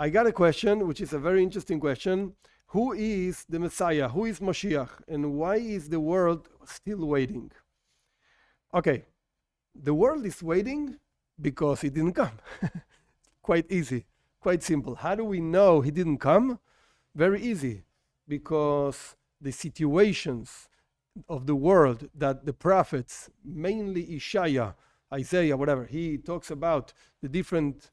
I got a question, which is a very interesting question. Who is the Messiah? Who is Mashiach? And why is the world still waiting? Okay, the world is waiting because he didn't come. Quite easy, quite simple. How do we know he didn't come? Very easy, because the situations of the world that the prophets, mainly Isaiah, whatever, he talks about the different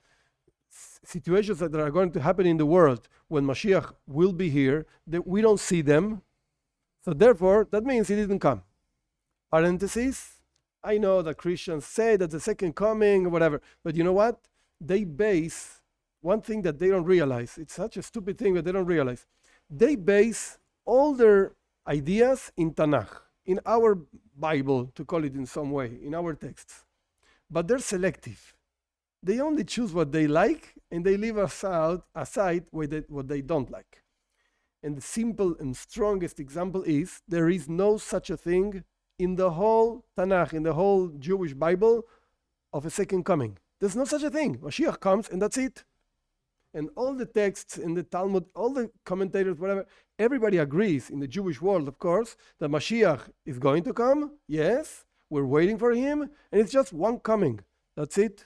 situations that are going to happen in the world when Mashiach will be here, that we don't see them. So therefore, that means he didn't come. Parenthesis, I know that Christians say that the second coming, whatever, but you know what? They base one thing that they don't realize. It's such a stupid thing that they don't realize. They base all their ideas in Tanakh, in our Bible, to call it in some way, in our texts. But they're selective. They only choose what they like, and they leave aside what they don't like. And the simple and strongest example is there is no such a thing in the whole Tanakh, in the whole Jewish Bible, of a second coming. There's no such a thing. Mashiach comes and that's it. And all the texts in the Talmud, all the commentators, whatever, everybody agrees in the Jewish world, of course, that Mashiach is going to come. Yes, we're waiting for him, and it's just one coming. That's it.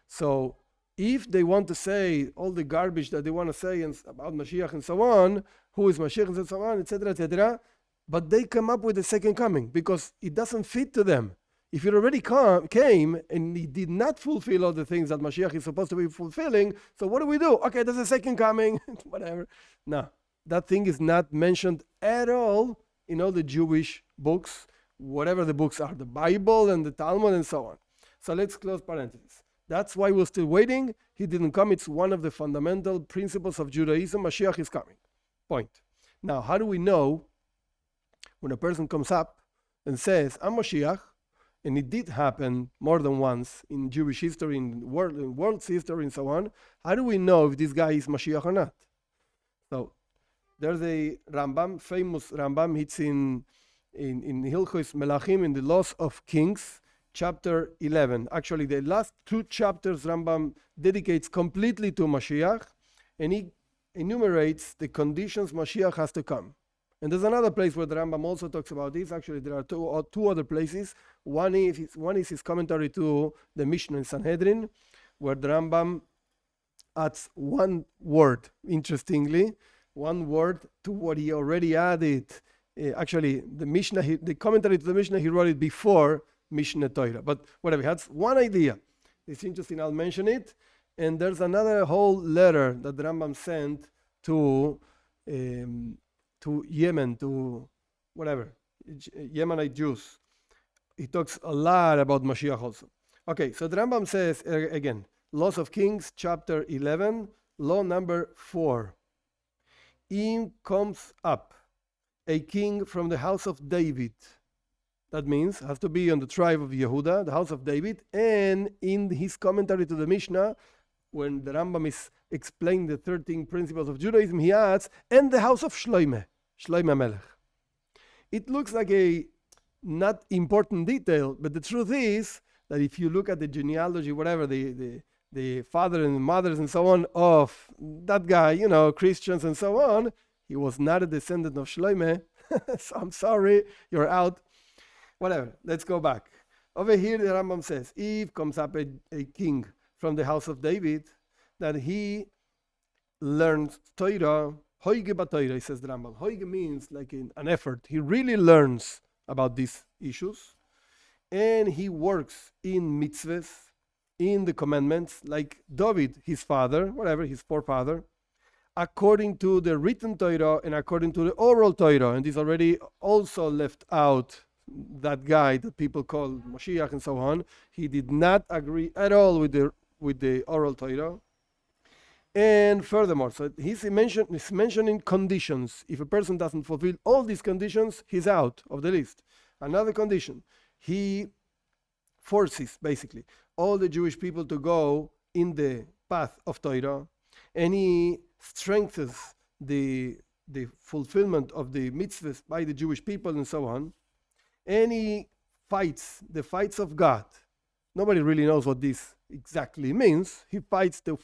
So if they want to say all the garbage that they want to say about Mashiach and so on, who is Mashiach and so on, etc., but they come up with the second coming because it doesn't fit to them. If it already came and he did not fulfill all the things that Mashiach is supposed to be fulfilling, so what do we do? Okay, there's a second coming, whatever. No, that thing is not mentioned at all in all the Jewish books, whatever the books are, the Bible and the Talmud and so on. So let's close parentheses. That's why we're still waiting. He didn't come. It's one of the fundamental principles of Judaism. Mashiach is coming. Point. Now, how do we know when a person comes up and says, I'm Mashiach, and it did happen more than once in Jewish history, in world's history, and so on, how do we know if this guy is Mashiach or not? So there's a Rambam, famous Rambam. It's in Hilchos Melachim, in the Laws of Kings, chapter 11. Actually, the last two chapters Rambam dedicates completely to Mashiach, and he enumerates the conditions Mashiach has to come. And there's another place where the Rambam also talks about this. Actually, there are two other places. One is his commentary to the Mishnah in Sanhedrin, where the Rambam adds one word, interestingly, one word to what he already added. Actually, the commentary to the Mishnah, he wrote it before Mishnah Torah. But whatever, he has one idea. It's interesting, I'll mention it. And there's another whole letter that the Rambam sent to Yemen, to whatever, Yemenite Jews. He talks a lot about Mashiach also. Okay, so the Rambam says, again, Laws of Kings, chapter 11, law number 4. In comes up a king from the house of David. That means has to be on the tribe of Yehuda, the house of David. And in his commentary to the Mishnah, when the Rambam is explaining the 13 principles of Judaism, he adds, and the house of Shloime Melech. It looks like a not important detail, but the truth is that if you look at the genealogy, whatever, the father and mothers and so on of that guy, Christians and so on, he was not a descendant of Shloime. So I'm sorry, you're out. Whatever, let's go back. Over here, the Rambam says, if comes up a king from the house of David, that he learns Torah, Hoige b'Torah, says the Rambam. Hoige means like an effort. He really learns about these issues, and he works in mitzvahs, in the commandments, like David, his father, whatever, his forefather, according to the written Torah and according to the oral Torah. And this already also left out that guy that people call Mashiach and so on. He did not agree at all with the oral Torah. And furthermore, so he's mentioning conditions. If a person doesn't fulfill all these conditions, he's out of the list. Another condition, he forces basically all the Jewish people to go in the path of Torah, and he strengthens the fulfillment of the mitzvahs by the Jewish people and so on, and he fights the fights of God Nobody really knows what this exactly means. He fights the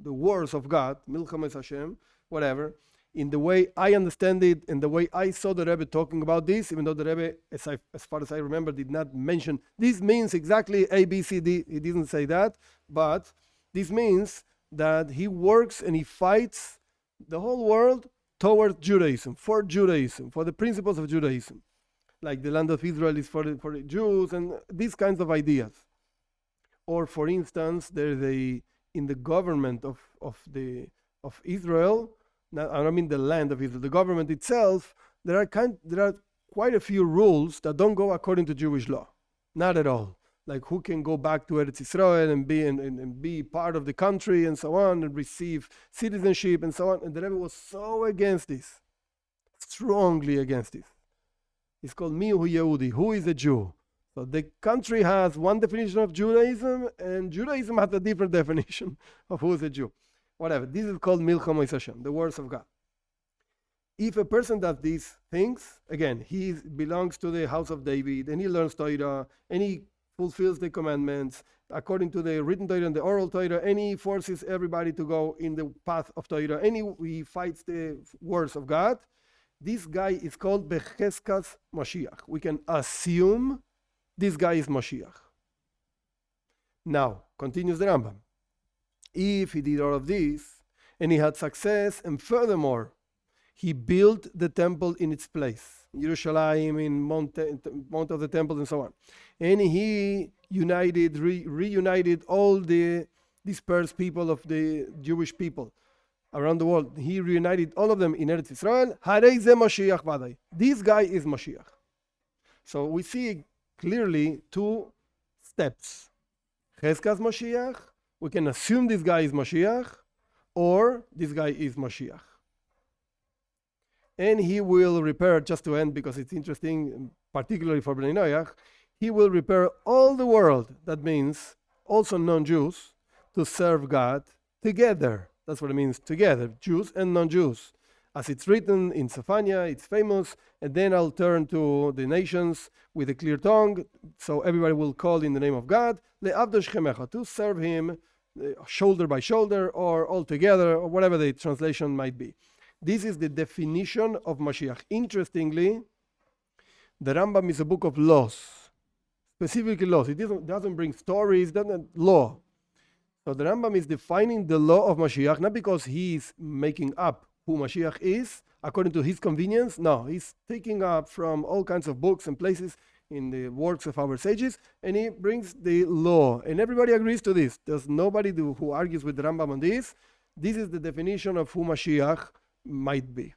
wars of God, Milchames Hashem, whatever, in the way I understand it, and the way I saw the Rebbe talking about this, even though the Rebbe, as far as I remember, did not mention this means exactly A, B, C, D. He didn't say that, but this means that he works and he fights the whole world towards Judaism, for the principles of Judaism. Like the land of Israel is for the Jews, and these kinds of ideas. Or, for instance, there's in the government of Israel. Now, I don't mean the land of Israel. The government itself, there are quite a few rules that don't go according to Jewish law. Not at all. Like who can go back to Eretz Israel and be part of the country and so on, and receive citizenship and so on. And the Rebbe was so against this, strongly against this. It's called Mihu Yehudi. Who is a Jew? So the country has one definition of Judaism, and Judaism has a different definition of who is a Jew. Whatever. This is called Milchames Hashem, the words of God. If a person does these things, again, he belongs to the house of David, and he learns Torah, and he fulfills the commandments according to the written Torah and the oral Torah, and he forces everybody to go in the path of Torah, and he fights the words of God. This guy is called Becheskas Mashiach. We can assume this guy is Mashiach. Now, continues the Rambam. If he did all of this, and he had success, and furthermore, he built the temple in its place, Yerushalayim, in Mount of the Temple, and so on. And he reunited all the dispersed people of the Jewish people around the world. He reunited all of them in Eretz Israel. Harei ze Mashiach vadai. This guy is Mashiach. So we see clearly two steps. Cheskas Mashiach, we can assume this guy is Mashiach, or this guy is Mashiach. And he will repair, just to end because it's interesting, particularly for Bnei Noach, he will repair all the world, that means also non-Jews, to serve God together. That's what it means, together, Jews and non-Jews. As it's written in Zephaniah, it's famous, and then I'll turn to the nations with a clear tongue, so everybody will call in the name of God, to serve him shoulder by shoulder, or all together, or whatever the translation might be. This is the definition of Mashiach. Interestingly, the Rambam is a book of laws, specifically laws. It doesn't bring stories, law. So the Rambam is defining the law of Mashiach, not because he's making up who Mashiach is, according to his convenience. No, he's taking up from all kinds of books and places in the works of our sages, and he brings the law. And everybody agrees to this. There's nobody who argues with the Rambam on this. This is the definition of who Mashiach might be.